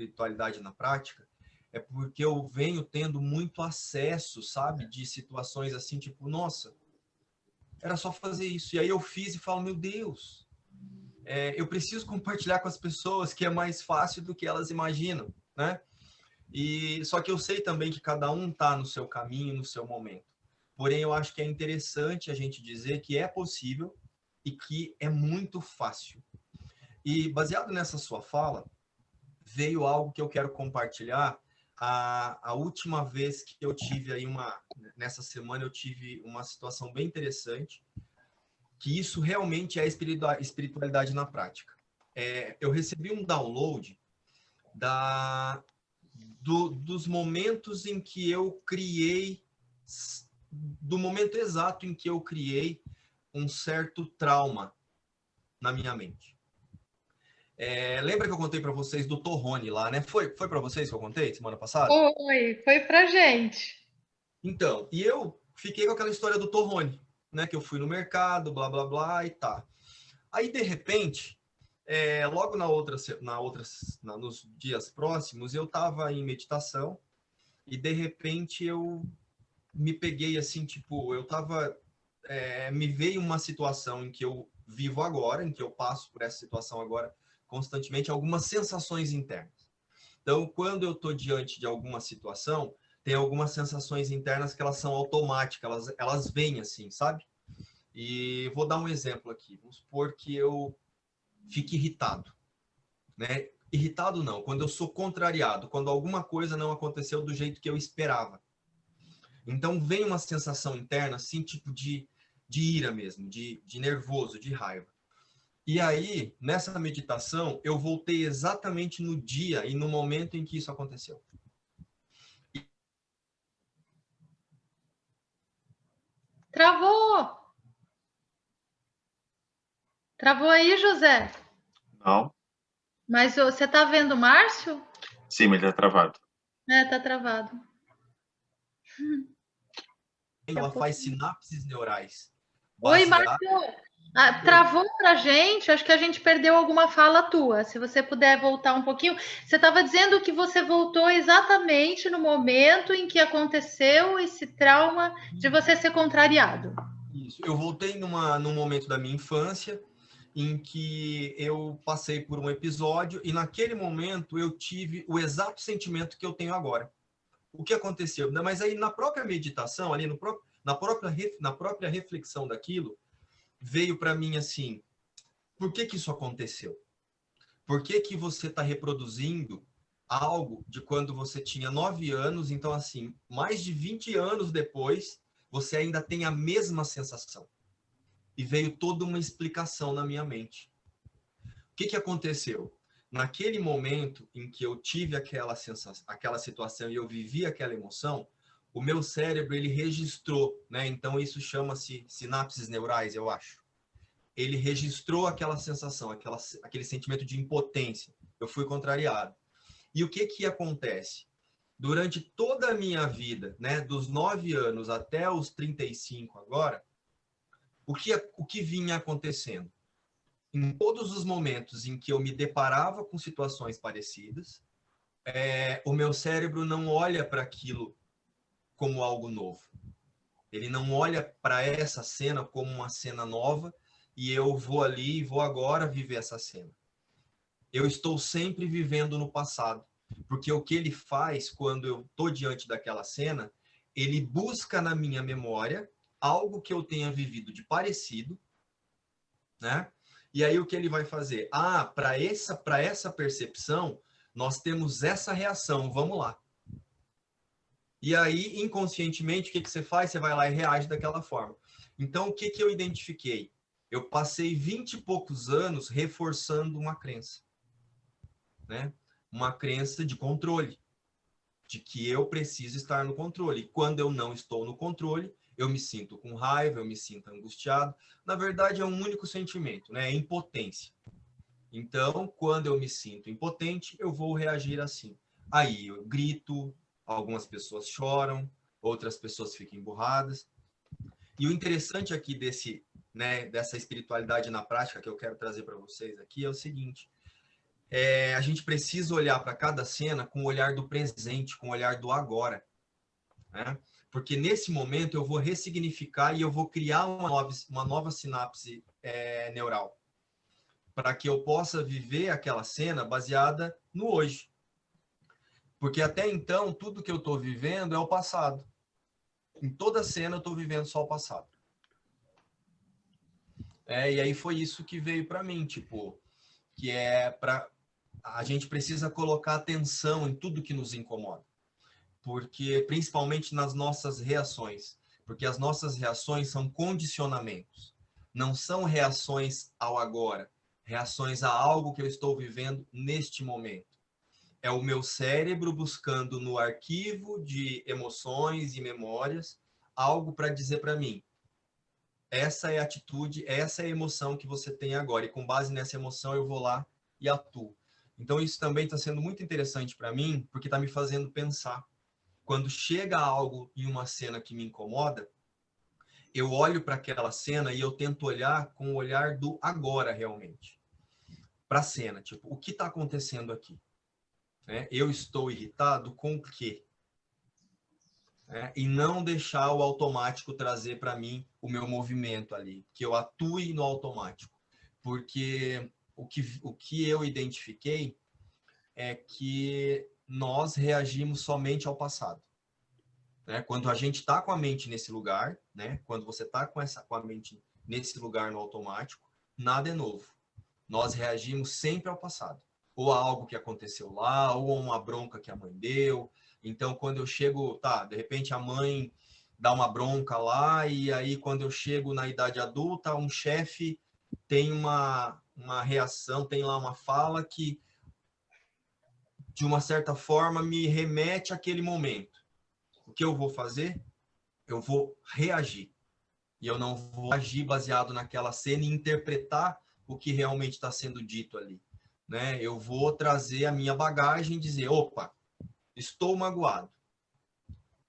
espiritualidade na prática, é porque eu venho tendo muito acesso, sabe, de situações assim, tipo, nossa, era só fazer isso. E aí eu fiz e falo, meu Deus, eu preciso compartilhar com as pessoas que é mais fácil do que elas imaginam, né? E só que eu sei também que cada um está no seu caminho, no seu momento. Porém, eu acho que é interessante a gente dizer que é possível e que é muito fácil. E baseado nessa sua fala, veio algo que eu quero compartilhar. A última vez que eu tive aí nessa semana eu tive uma situação bem interessante, que isso realmente é espiritualidade na prática. Eu recebi um download dos momentos em que eu criei, do momento exato em que eu criei um certo trauma na minha mente. Lembra que eu contei para vocês do torrone lá, né? Foi para vocês que eu contei semana passada? Foi pra gente. Então, e eu fiquei com aquela história do torrone, né? Que eu fui no mercado, blá, blá, blá, e tá. Aí, de repente, logo nos dias próximos, eu estava em meditação e, de repente, eu me peguei assim, tipo, me veio uma situação em que eu vivo agora, em que eu passo por essa situação agora constantemente, algumas sensações internas. Então, quando eu estou diante de alguma situação, tem algumas sensações internas que elas são automáticas, elas vêm assim, sabe? E vou dar um exemplo aqui. Vamos supor que eu fique irritado, né? Irritado não, quando eu sou contrariado, quando alguma coisa não aconteceu do jeito que eu esperava. Então vem uma sensação interna, assim, tipo de ira mesmo, de nervoso, de raiva. E aí, nessa meditação, eu voltei exatamente no dia e no momento em que isso aconteceu. Travou! Travou aí, José? Não. Mas você tá vendo o Márcio? Sim, mas ele tá travado. Tá travado. Ela faz sinapses neurais. Oi, Baseado... Márcio. Travou pra gente? Acho que a gente perdeu alguma fala tua. Se você puder voltar um pouquinho. Você estava dizendo que você voltou exatamente no momento em que aconteceu esse trauma de você ser contrariado. Isso. Eu voltei num momento da minha infância em que eu passei por um episódio e naquele momento eu tive o exato sentimento que eu tenho agora. O que aconteceu? Mas aí na própria meditação, ali na própria reflexão daquilo, veio para mim assim, por que isso aconteceu? Por que você está reproduzindo algo de quando você tinha 9 anos, então assim, mais de 20 anos depois, você ainda tem a mesma sensação? E veio toda uma explicação na minha mente. O que aconteceu? Naquele momento em que eu tive aquela sensação, aquela situação e eu vivi aquela emoção, o meu cérebro ele registrou, né? Então isso chama-se sinapses neurais, eu acho. Ele registrou aquela sensação, aquele sentimento de impotência. Eu fui contrariado. E o que acontece? Durante toda a minha vida, né, dos 9 anos até os 35 agora, o que vinha acontecendo? Em todos os momentos em que eu me deparava com situações parecidas, o meu cérebro não olha para aquilo como algo novo. Ele não olha para essa cena como uma cena nova e eu vou ali e vou agora viver essa cena. Eu estou sempre vivendo no passado, porque o que ele faz quando eu estou diante daquela cena, ele busca na minha memória algo que eu tenha vivido de parecido, né? E aí o que ele vai fazer? Para essa percepção, nós temos essa reação, vamos lá. E aí, inconscientemente, o que você faz? Você vai lá e reage daquela forma. Então, o que eu identifiquei? Eu passei 20 e poucos anos reforçando uma crença, né? Uma crença de controle, de que eu preciso estar no controle. E quando eu não estou no controle, eu me sinto com raiva, eu me sinto angustiado. Na verdade, é um único sentimento, né? É impotência. Então, quando eu me sinto impotente, eu vou reagir assim. Aí eu grito, algumas pessoas choram, outras pessoas ficam emburradas. E o interessante aqui dessa espiritualidade na prática que eu quero trazer para vocês aqui é o seguinte: a gente precisa olhar para cada cena com o olhar do presente, com o olhar do agora, né? Porque nesse momento eu vou ressignificar e eu vou criar uma nova sinapse neural, para que eu possa viver aquela cena baseada no hoje. Porque até então, tudo que eu estou vivendo é o passado. Em toda cena eu estou vivendo só o passado. E aí foi isso que veio para mim, tipo, que a gente precisa colocar atenção em tudo que nos incomoda. Porque, principalmente nas nossas reações. Porque as nossas reações são condicionamentos. Não são reações ao agora. Reações a algo que eu estou vivendo neste momento. É o meu cérebro buscando no arquivo de emoções e memórias algo para dizer para mim: essa é a atitude, essa é a emoção que você tem agora. E com base nessa emoção eu vou lá e atuo. Então isso também está sendo muito interessante para mim, porque está me fazendo pensar. Quando chega algo em uma cena que me incomoda, eu olho para aquela cena e eu tento olhar com o olhar do agora realmente. Para a cena, tipo, o que está acontecendo aqui? Eu estou irritado com o quê? E não deixar o automático trazer para mim o meu movimento ali, que eu atue no automático. Porque o que eu identifiquei é que nós reagimos somente ao passado. Quando a gente está com a mente nesse lugar, quando você está com a mente nesse lugar no automático, nada é novo. Nós reagimos sempre ao passado. Ou a algo que aconteceu lá, ou a uma bronca que a mãe deu. Então, quando eu chego, de repente a mãe dá uma bronca lá, e aí quando eu chego na idade adulta, um chefe tem uma reação, tem lá uma fala que, de uma certa forma, me remete àquele momento. O que eu vou fazer? Eu vou reagir. E eu não vou agir baseado naquela cena e interpretar o que realmente está sendo dito ali. Eu vou trazer a minha bagagem e dizer: opa, estou magoado.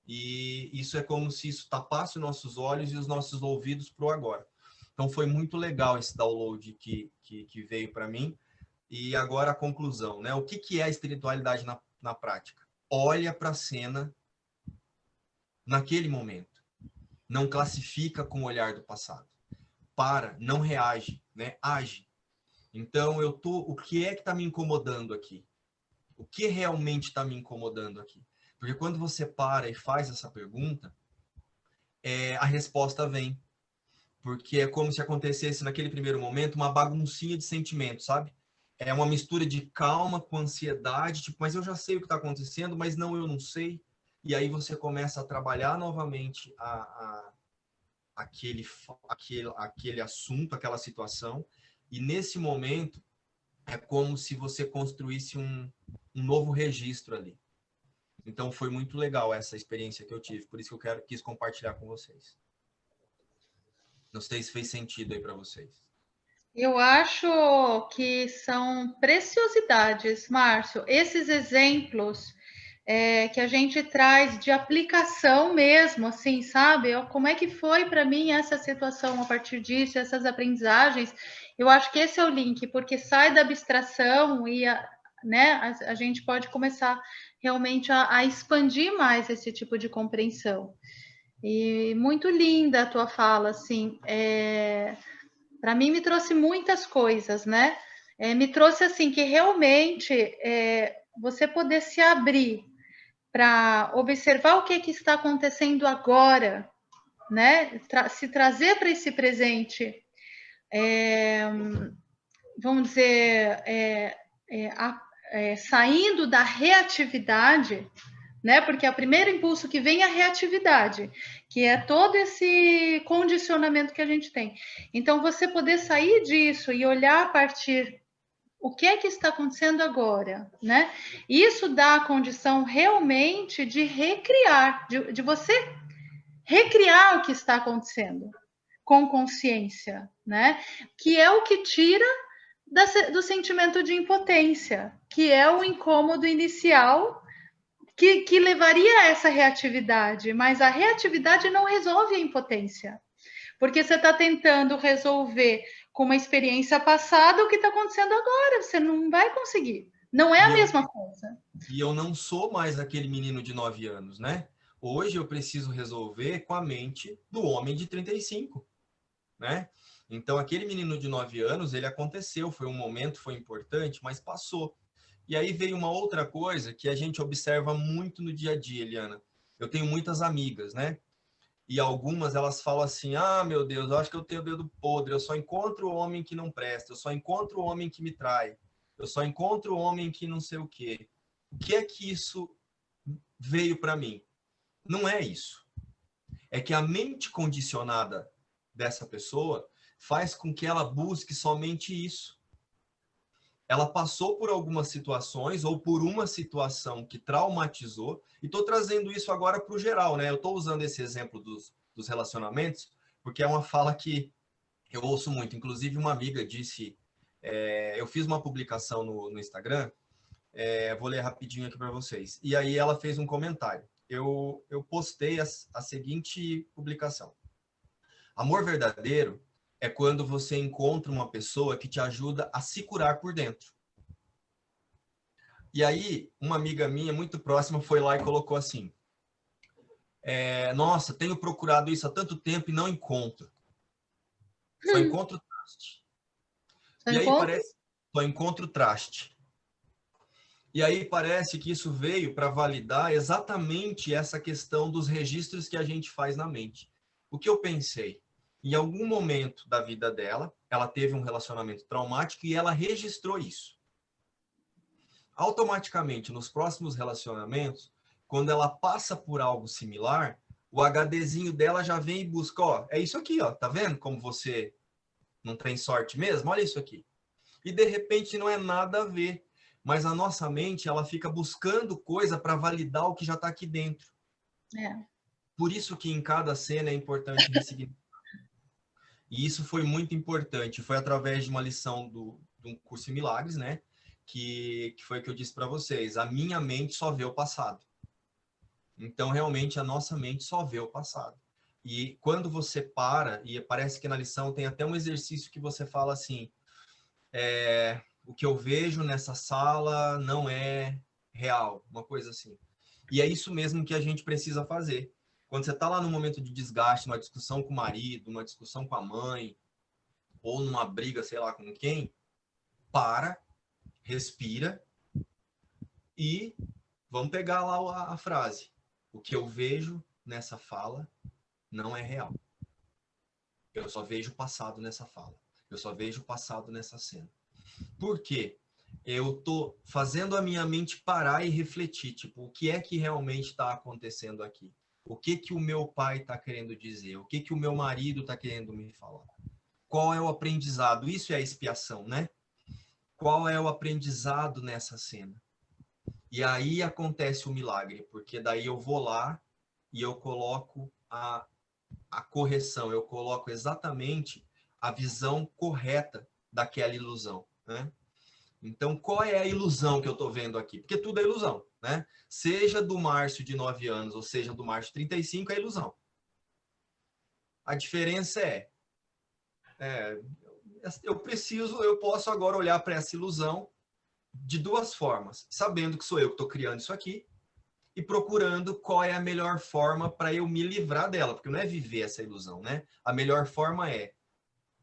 E isso é como se isso tapasse os nossos olhos e os nossos ouvidos para o agora. Então foi muito legal esse download que veio para mim. E agora a conclusão, O que é a espiritualidade na prática? Olha para a cena naquele momento. Não classifica com o olhar do passado. Não reage, Age. Então, o que é que está me incomodando aqui? O que realmente está me incomodando aqui? Porque quando você para e faz essa pergunta, a resposta vem. Porque é como se acontecesse naquele primeiro momento uma baguncinha de sentimentos, sabe? É uma mistura de calma com ansiedade, tipo, mas eu já sei o que está acontecendo, mas não, eu não sei. E aí você começa a trabalhar novamente aquele assunto, aquela situação. E nesse momento, é como se você construísse um novo registro ali. Então, foi muito legal essa experiência que eu tive. Por isso que eu quis compartilhar com vocês. Não sei se fez sentido aí para vocês. Eu acho que são preciosidades, Márcio. Esses exemplos que a gente traz de aplicação mesmo, assim, sabe? Como é que foi para mim essa situação a partir disso, essas aprendizagens? Eu acho que esse é o link, porque sai da abstração e a gente pode começar realmente a expandir mais esse tipo de compreensão. E muito linda a tua fala, assim. Para mim, me trouxe muitas coisas, me trouxe, assim, que realmente você poder se abrir para observar o que está acontecendo agora, se trazer para esse presente, vamos dizer, saindo da reatividade, porque é o primeiro impulso que vem é a reatividade, que é todo esse condicionamento que a gente tem. Então, você poder sair disso e olhar a partir o que é que está acontecendo agora, Isso dá a condição realmente de recriar, de você recriar o que está acontecendo com consciência, Que é o que tira do sentimento de impotência, que é o incômodo inicial que levaria a essa reatividade, mas a reatividade não resolve a impotência, porque você está tentando resolver com uma experiência passada o que está acontecendo agora. Você não vai conseguir. Não é a mesma coisa. E eu não sou mais aquele menino de 9 anos, né? Hoje eu preciso resolver com a mente do homem de 35, né? Então, aquele menino de 9 anos, ele aconteceu, foi um momento, foi importante, mas passou. E aí veio uma outra coisa que a gente observa muito no dia a dia, Eliana. Eu tenho muitas amigas, né? E algumas elas falam assim: ah, meu Deus, eu acho que eu tenho o dedo podre, eu só encontro o homem que não presta, eu só encontro o homem que me trai, eu só encontro o homem que não sei o quê. O que é que isso veio para mim? Não é isso. É que a mente condicionada dessa pessoa faz com que ela busque somente isso. Ela passou por algumas situações ou por uma situação que traumatizou, e estou trazendo isso agora para o geral, né? Eu estou usando esse exemplo dos relacionamentos, porque é uma fala que eu ouço muito. Inclusive, uma amiga disse, eu fiz uma publicação no Instagram, vou ler rapidinho aqui para vocês, e aí ela fez um comentário. Eu postei a seguinte publicação: amor verdadeiro é quando você encontra uma pessoa que te ajuda a se curar por dentro. E aí, uma amiga minha muito próxima foi lá e colocou assim: nossa, tenho procurado isso há tanto tempo e não encontro. Só encontro traste. E aí parece, só encontro traste. E aí parece que isso veio para validar exatamente essa questão dos registros que a gente faz na mente. O que eu pensei? Em algum momento da vida dela, ela teve um relacionamento traumático e ela registrou isso. Automaticamente, nos próximos relacionamentos, quando ela passa por algo similar, o HDzinho dela já vem e busca, ó, é isso aqui, ó, tá vendo como você não tem sorte mesmo? Olha isso aqui. E de repente não é nada a ver, mas a nossa mente, ela fica buscando coisa para validar o que já está aqui dentro. Por isso que em cada cena é importante ressignificar. E isso foi muito importante. Foi através de uma lição de um curso em Milagres, né? Que foi o que eu disse para vocês. A minha mente só vê o passado. Então, realmente, a nossa mente só vê o passado. E quando você para, e parece que na lição tem até um exercício que você fala assim, o que eu vejo nessa sala não é real, uma coisa assim. E é isso mesmo que a gente precisa fazer. Quando você está lá no momento de desgaste, numa discussão com o marido, uma discussão com a mãe, ou numa briga, sei lá com quem, para, respira e vamos pegar lá a frase. O que eu vejo nessa fala não é real. Eu só vejo o passado nessa fala. Eu só vejo o passado nessa cena. Por quê? Eu tô fazendo a minha mente parar e refletir, tipo, o que é que realmente está acontecendo aqui? O que que o meu pai está querendo dizer? O que que o meu marido está querendo me falar? Qual é o aprendizado? Isso é a expiação, né? Qual é o aprendizado nessa cena? E aí acontece o milagre, porque daí eu vou lá e eu coloco a correção, eu coloco exatamente a visão correta daquela ilusão, né? Então, qual é a ilusão que eu estou vendo aqui? Porque tudo é ilusão, né? Seja do Márcio de 9 anos, ou seja do Márcio de 35, é ilusão. A diferença eu posso agora olhar para essa ilusão de duas formas, sabendo que sou eu que estou criando isso aqui e procurando qual é a melhor forma para eu me livrar dela, porque não é viver essa ilusão, né? A melhor forma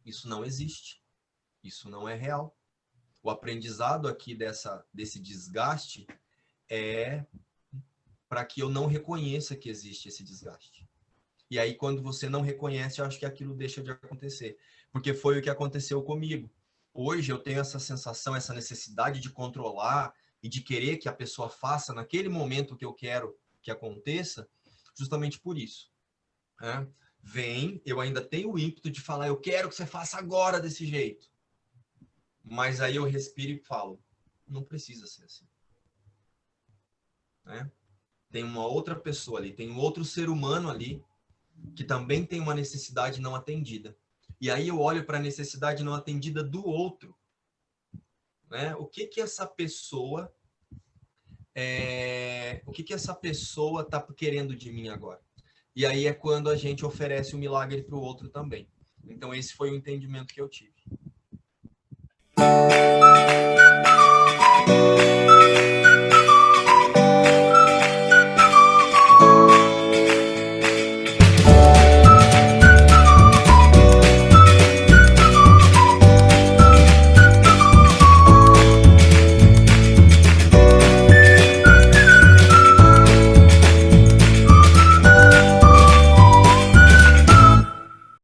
isso não existe, isso não é real. O aprendizado aqui desse desgaste é para que eu não reconheça que existe esse desgaste. E aí, quando você não reconhece, eu acho que aquilo deixa de acontecer. Porque foi o que aconteceu comigo. Hoje eu tenho essa sensação, essa necessidade de controlar e de querer que a pessoa faça naquele momento que eu quero que aconteça, justamente por isso. Né? Eu ainda tenho o ímpeto de falar, eu quero que você faça agora desse jeito. Mas aí eu respiro e falo, não precisa ser assim. Né? Tem uma outra pessoa ali, tem um outro ser humano ali que também tem uma necessidade não atendida. E aí eu olho para a necessidade não atendida do outro. Né? O que essa pessoa está querendo de mim agora? E aí é quando a gente oferece o milagre para o outro também. Então, esse foi o entendimento que eu tive.